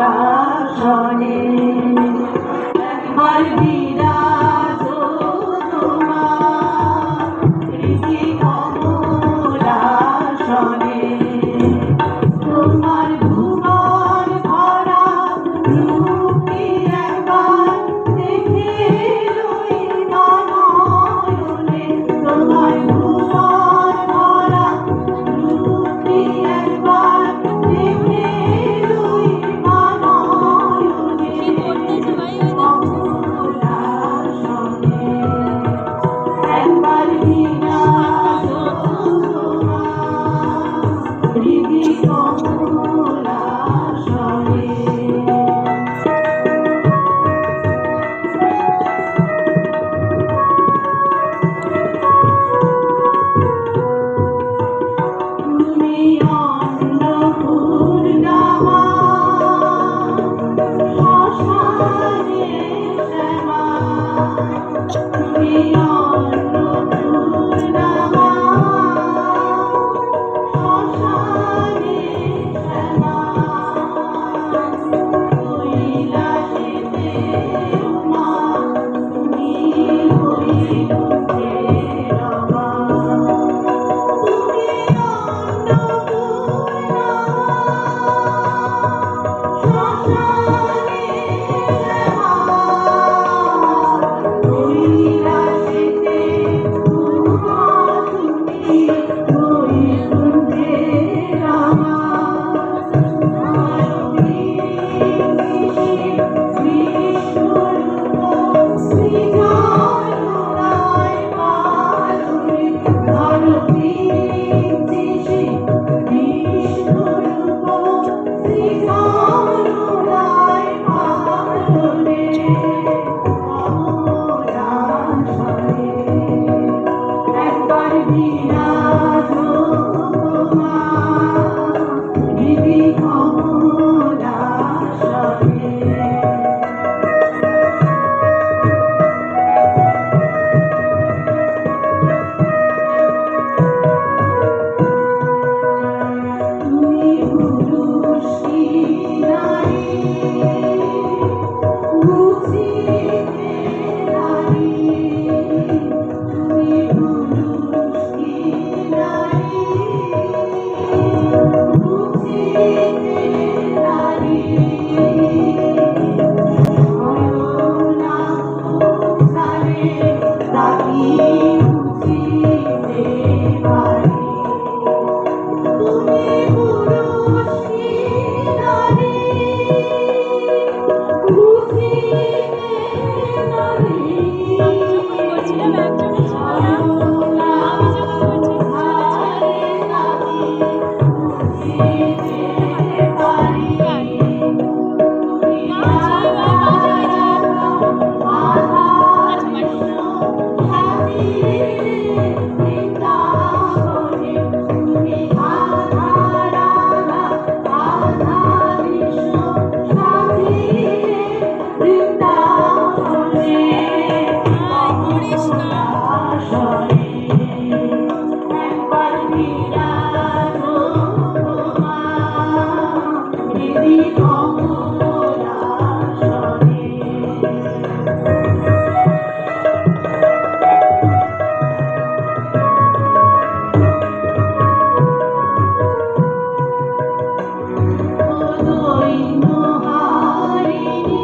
আসনে একবার বিরাজ তোমার হৃদি কমল আসনে তোমার ভুবন ভরা রূপটি একবার দেখে রই নয়নে তোমার ভুবন ভরা রূপটি একবার দেখে রই নয়নে কমল আসনে একবার বিরাজ তোমার হৃদি কমল আসনে তুমি অন্নপূর্ণা মা শ্মশানে শ্যামা তুমি অন্নপূর্ণা মা শ্মশানে শ্যামা কৈলাসেতে উমা তুমি বৈকুণ্ঠে রমা তুমি অন্নপূর্ণা শ্মশানে শ্যামা কৈলাসেতে উমা তুমি বৈকুণ্ঠে রমা আরতি বিশ্বরূপ শ্রীধরুরায় পালুরে আরতি বিশ্বরূপ শ্রীধরুরায় পালুরে কমল আসনে একবার বিরাজ তোমার হৃদি কমল আসনে তুমি পুরুষী নারী বুঝিতে নারী তুমি পুরুষী নারী বুঝিতে নারী শয়নাবস্থানে তাকি বুঝিতে পারি তুমি পুরুষী নারী বুঝিতে নারী শয়নাবস্থানে তাকি বুঝিতে পারি তুমি রাধা কৃষ্ণ সাথী বৃন্দাবনে তুমি রাধা কৃষ্ণ সাথী বৃন্দাবনে কমল আসনে একবার বিরাজ তোমার হৃদি কমল আসনে দৈন্যহারিণী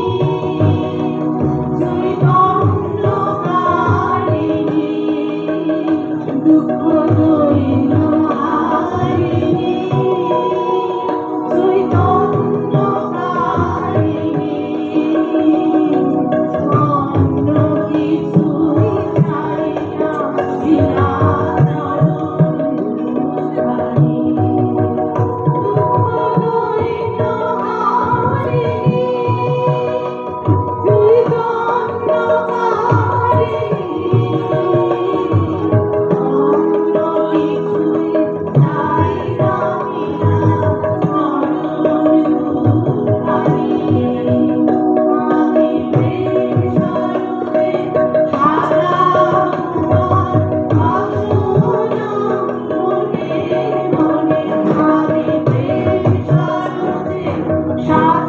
চৈতন্যকারিণী দুঃখ দৈন্যহারিণী চৈতন্যকারিণী অন্য কিছুই চাই না বিনা তরুণী Shot.